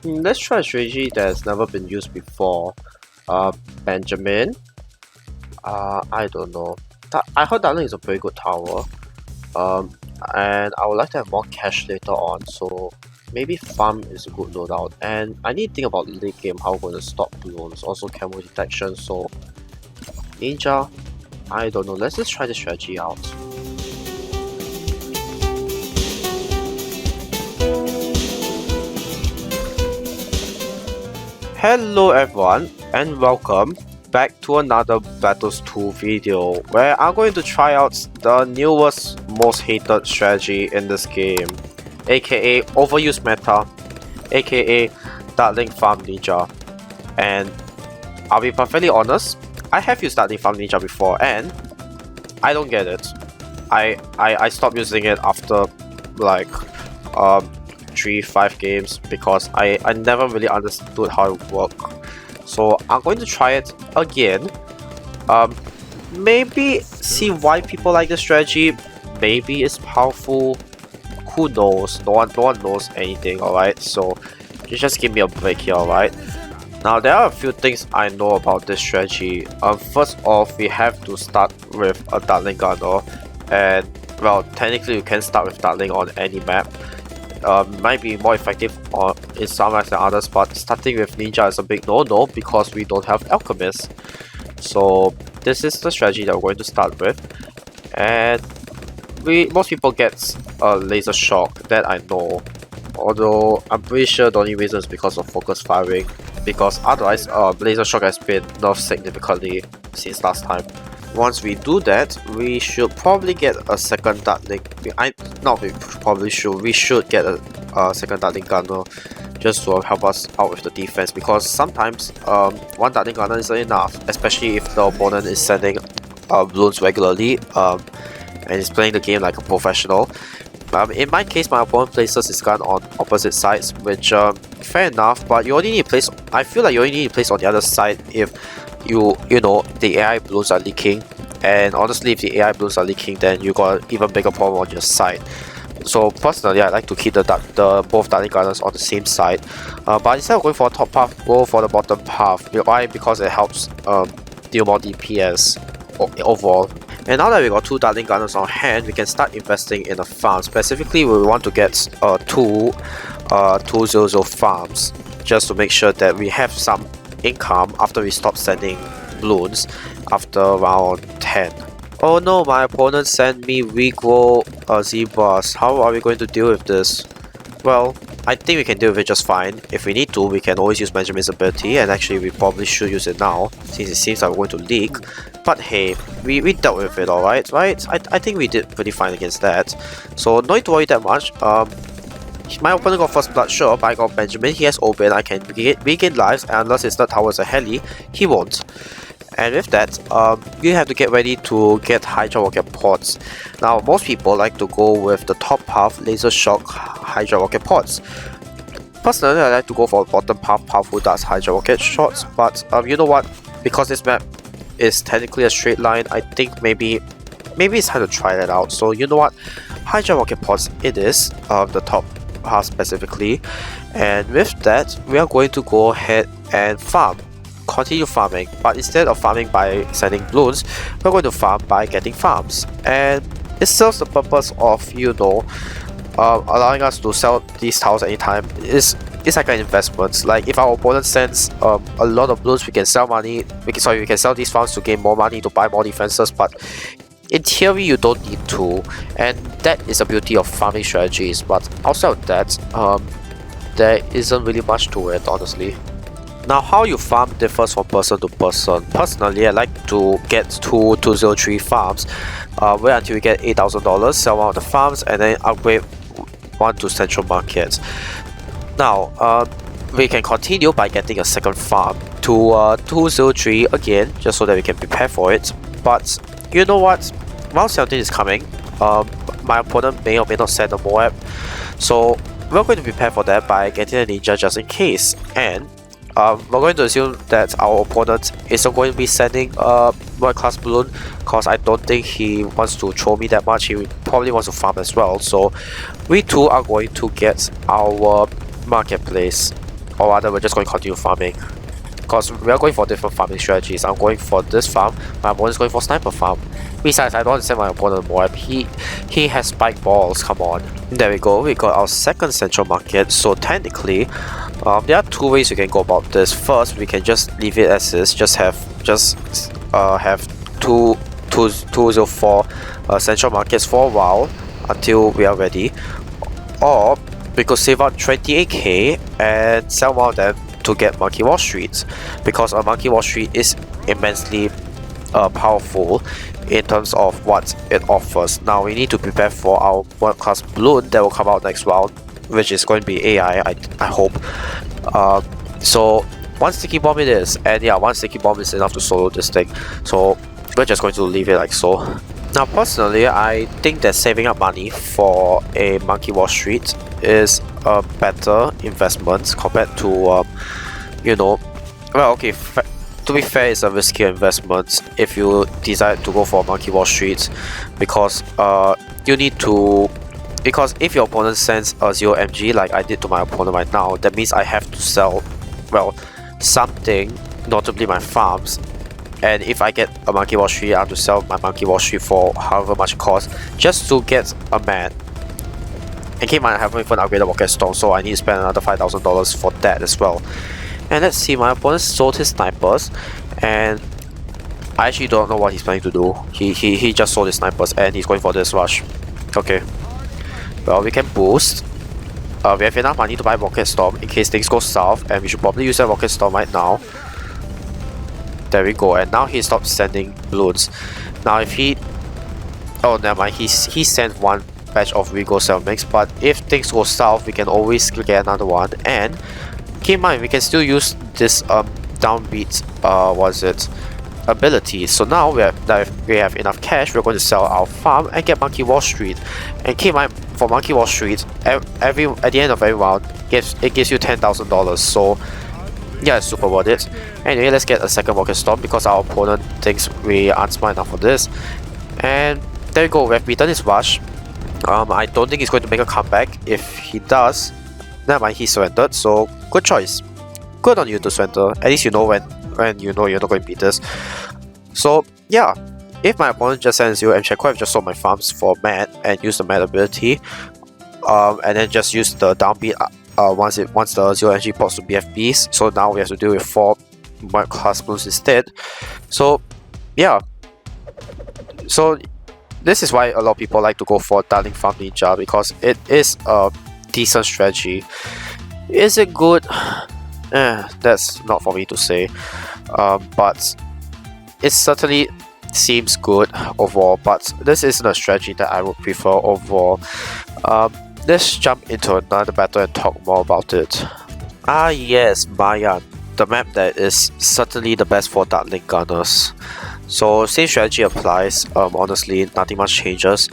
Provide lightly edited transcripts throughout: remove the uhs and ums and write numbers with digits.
Let's try a strategy that's never been used before. Benjamin. I don't know. I heard Dartling is a very good tower. Um, and I would like to have more cash later on, so maybe farm is a good loadout. And I need to think about late game how we're going to stop Bloons. Also camo detection, so Ninja, I don't know. Let's just try the strategy out. Hello everyone and welcome back to another Battles 2 video where I'm going to try out the newest most hated strategy in this game, aka overused meta, aka Dartling Farm Ninja. And I'll be perfectly honest, I have used Dartling Farm Ninja before and I don't get it. I stopped using it after like 3-5 games because I never really understood how it worked. So I'm going to try it again. Maybe see why people like the strategy. Maybe it's powerful. Who knows? No one knows anything. Alright, so just give me a break here. Alright. Now there are a few things I know about this strategy. First off, we have to start with a Dartling gunner, and well, technically you can start with Dartling on any map. Might be more effective in some maps than others, but starting with Ninja is a big no-no because we don't have Alchemist. So this is the strategy that we're going to start with, and most people get a laser shock, that I know. Although I'm pretty sure the only reason is because of focus firing, because otherwise laser shock has been nerfed significantly since last time. Once we do that, we should probably get a second Dartling. We should get a second Dartling gunner just to help us out with the defense, because sometimes one Dartling gunner isn't enough, especially if the opponent is sending Bloons regularly and is playing the game like a professional. In my case, my opponent places his gun on opposite sides, which fair enough, but you only need to place. I feel like you only need to place on the other side if you know the AI Bloons are leaking, and honestly if the AI Bloons are leaking, then you got an even bigger problem on your side. So personally, I like to keep the both Dartling gunners on the same side, but instead of going for a top path, go for the bottom path. Why? Because it helps deal more DPS overall. And now that we got two Dartling gunners on hand, we can start investing in a farm. Specifically, we want to get two 200 farms, just to make sure that we have some income after we stop sending Bloons after round 10. Oh no, my opponent sent me regrow zebras. How are we going to deal with this? Well, I think we can deal with it just fine. If we need to, we can always use Benjamin's ability, and actually we probably should use it now since it seems like we're going to leak. But hey, we dealt with it, alright, right? I think we did pretty fine against that, so no need to worry that much. My opponent got first blood, sure, but I got Benjamin. He has Open. I can regain lives, and unless his third tower is a heli, he won't. And with that, you have to get ready to get Hydra Rocket Pods. Now, most people like to go with the top path, Laser Shock Hydra Rocket Pods. Personally, I like to go for bottom path who does Hydra Rocket shots, but you know what? Because this map is technically a straight line, I think maybe it's time to try that out. So you know what? Hydra Rocket Pods it is, the top path specifically, and with that, we are going to go ahead and continue farming, but instead of farming by sending Bloons, we're going to farm by getting farms, and it serves the purpose of, you know, allowing us to sell these tiles anytime. It's like an investment. Like if our opponent sends a lot of Bloons, we can sell money. We can sell these farms to gain more money to buy more defenses, but in theory you don't need to, and that is the beauty of farming strategies. But outside of that, there isn't really much to it, honestly. Now, how you farm differs from person to person. Personally, I like to get two 203 farms, wait until we get $8,000, sell one of the farms, and then upgrade one to central market. Now, we can continue by getting a second farm to 203 again, just so that we can prepare for it. But you know what? Round 17 is coming. My opponent may or may not send a Moab, so we're going to prepare for that by getting a ninja just in case. And we're going to assume that our opponent isn't going to be sending a world class balloon, because I don't think he wants to throw me that much. He probably wants to farm as well. So we too are going to get our marketplace. or rather we're just going to continue farming. Because we are going for different farming strategies. I'm going for this farm, my opponent's going for sniper farm. Besides, I don't want to send my opponent more. He has spike balls, come on. There we go, we got our second central market. So technically, there are two ways you can go about this. First, we can just leave it as is, just have 204 central markets for a while until we are ready. Or we could save up 28k and sell one of them to get Monkey Wall Street, because a Monkey Wall Street is immensely powerful in terms of what it offers. Now we need to prepare for our world-class balloon that will come out next round, which is going to be AI, I hope. So one sticky bomb it is, and yeah, one sticky bomb is enough to solo this thing. So we're just going to leave it like so. Now personally, I think that saving up money for a Monkey Wall Street is a better investment compared to you know, well, okay, to be fair, it's a riskier investment if you decide to go for Monkey Wall Street, because you need to, because if your opponent sends a 0 MG like I did to my opponent right now, that means I have to sell, well, something, notably my farms. And if I get a Monkey Wall Street, I have to sell my Monkey Wall Street for however much it costs just to get a man. And keep in mind, I haven't even upgraded Rocket Storm, so I need to spend another $5,000 for that as well. And let's see, my opponent sold his snipers, and I actually don't know what he's planning to do. He just sold his snipers and he's going for this rush. Okay. Well, we can boost. We have enough money to buy Rocket Storm in case things go south, and we should probably use that Rocket Storm right now. There we go, and now he stopped sending balloons. Now if he... oh, never mind, he sent one batch of Regal Cell Mix, but if things go south, we can always get another one. And keep in mind, we can still use this downbeat, ability. So now we have enough cash, we're going to sell our farm and get Monkey Wall Street. And keep in mind, for Monkey Wall Street, at the end of every round, it gives you $10,000. So yeah, it's super worth it. Anyway, let's get a second Rocket Storm because our opponent thinks we aren't smart enough for this. And there we go, we have beaten his rush. I don't think he's going to make a comeback. If he does, never mind, he surrendered. So good choice. Good on you to surrender. At least you know when you know you're not going to beat this. So yeah, if my opponent just sends 0 MG, I could have just sold my farms for Mad and use the Mad ability, and then just use the downbeat once the 0 MG pops to BFBs. So now we have to deal with 4 class Bloons instead. So yeah, so this is why a lot of people like to go for Dartling Farm Ninja, because it is a decent strategy. Is it good? That's not for me to say, but it certainly seems good overall. But this isn't a strategy that I would prefer overall. Let's jump into another battle and talk more about it. Ah yes, Mayan, the map that is certainly the best for Dartling gunners. So same strategy applies. Honestly, nothing much changes.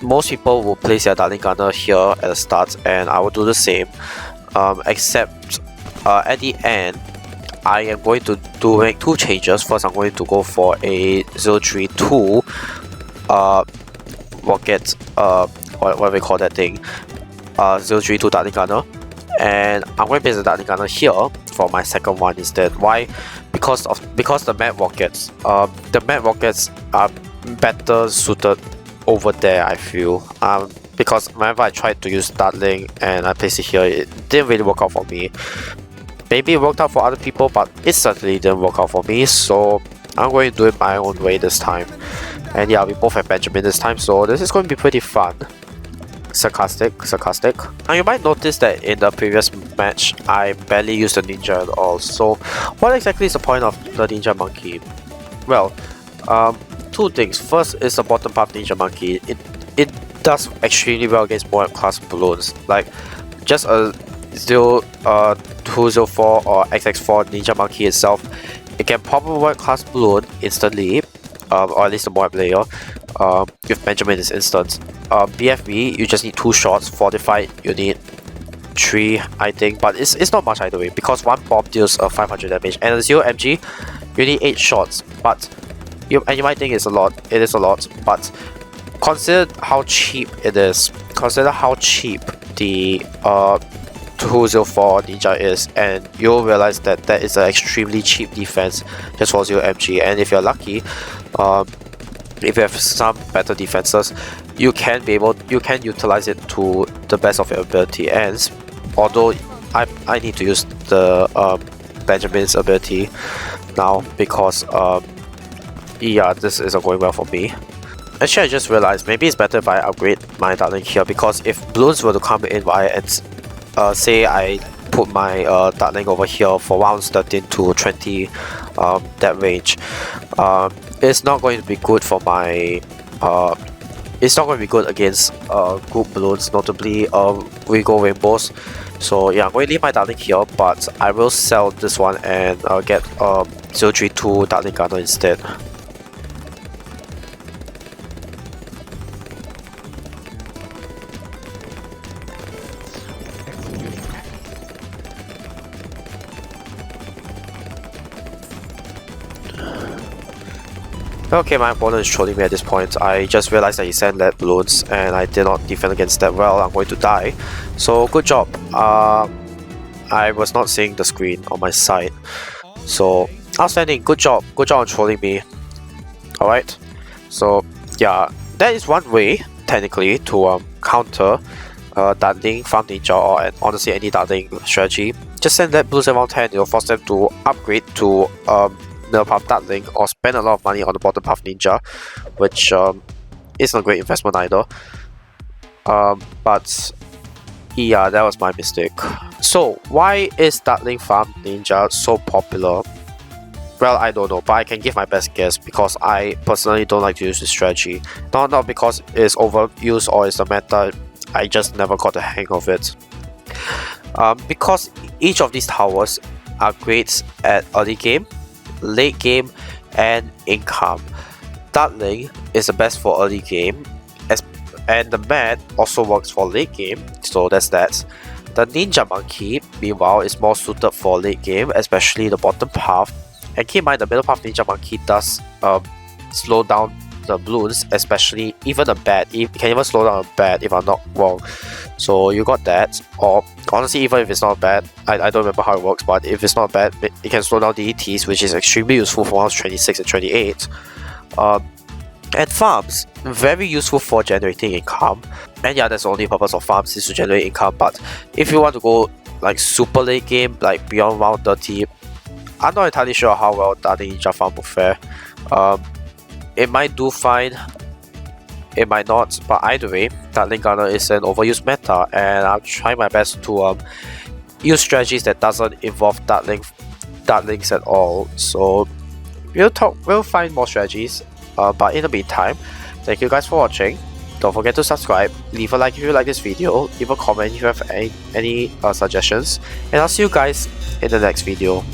Most people will place their Dartling gunner here at the start, and I will do the same. Except at the end, I am going to make 2 changes. First, I'm going to go for a 032 rocket, what we call that thing, 032 Dartling gunner, and I'm going to place the Dartling gunner here for my second one instead. Why? Because the mad rockets. The mad rockets are better suited over there, I feel. Because whenever I tried to use Dartling and I placed it here, it didn't really work out for me. Maybe it worked out for other people, but it certainly didn't work out for me. So I'm going to do it my own way this time. And yeah, we both have Benjamin this time, so this is going to be pretty fun. Sarcastic. Now you might notice that in the previous match, I barely used the ninja at all. So what exactly is the point of the ninja monkey? Well, 2 things. First is the bottom path ninja monkey. It does extremely well against more class balloons. Like just a 204 or XX4 ninja monkey itself, it can pop a world class balloon instantly, or at least the Moab layer, with Benjamin in this instance. BFB, you just need 2 shots. Fortified, you need 3, I think, but it's not much either way, because 1 bomb deals 500 damage, and a 0 MG, you need 8 shots. But you might think it's a lot. It is a lot, but consider how cheap it is. Consider how cheap the 204 Ninja is, and you'll realize that that is an extremely cheap defense just for 0 MG. And if you're lucky, if you have some better defenses, you can utilize it to the best of your ability. And although I need to use the Benjamin's ability now because yeah, this isn't going well for me. Actually, I just realized maybe it's better if I upgrade my Dartling here, because if Bloons were to come in via and say I put my Dartling over here for rounds 13 to 20, that range, it's not going to be good for my it's not going to be good against group Bloons, notably Regal Rainbows. So yeah, I'm going to leave my Dartling here, but I will sell this one and get 032 Dartling Gunner instead. Okay, my opponent is trolling me at this point. I just realized that he sent lead balloons and I did not defend against that well. I'm going to die. So good job. I was not seeing the screen on my side. So outstanding. Good job. Good job on trolling me. Alright. So yeah, that is one way technically to counter Dartling, Farm Ninja, or honestly any Dartling strategy. Just send lead balloons around 10. It'll force them to upgrade to middle path Dartling or spend a lot of money on the bottom path Ninja, which isn't a great investment either. But yeah, that was my mistake. So why is Dartling Farm Ninja so popular? Well, I don't know, but I can give my best guess because I personally don't like to use this strategy. Not because it's overused or it's the meta, I just never got the hang of it. Because each of these towers are great at early game, late game, and income. Dartling is the best for early game, and the mat also works for late game, so that's that. The Ninja Monkey, meanwhile, is more suited for late game, especially the bottom path. And keep in mind, the middle path Ninja Monkey does slow down the Bloons, especially even a bat. It can even slow down a bat if I'm not wrong. So you got that. Or honestly, even if it's not bad, I don't remember how it works, but if it's not bad, it can slow down the ETs, which is extremely useful for rounds 26 and 28. And farms, very useful for generating income. And yeah, that's the only purpose of farms, is to generate income. But if you want to go like super late game, like beyond round 30, I'm not entirely sure how well Dartling Ninja farm will fare. It might do fine, it might not, but either way, Dartling Gunner is an overused meta, and I'll try my best to use strategies that doesn't involve Dartlings at all. So we'll find more strategies, but in the meantime, thank you guys for watching. Don't forget to subscribe, leave a like if you like this video, leave a comment if you have any suggestions, and I'll see you guys in the next video.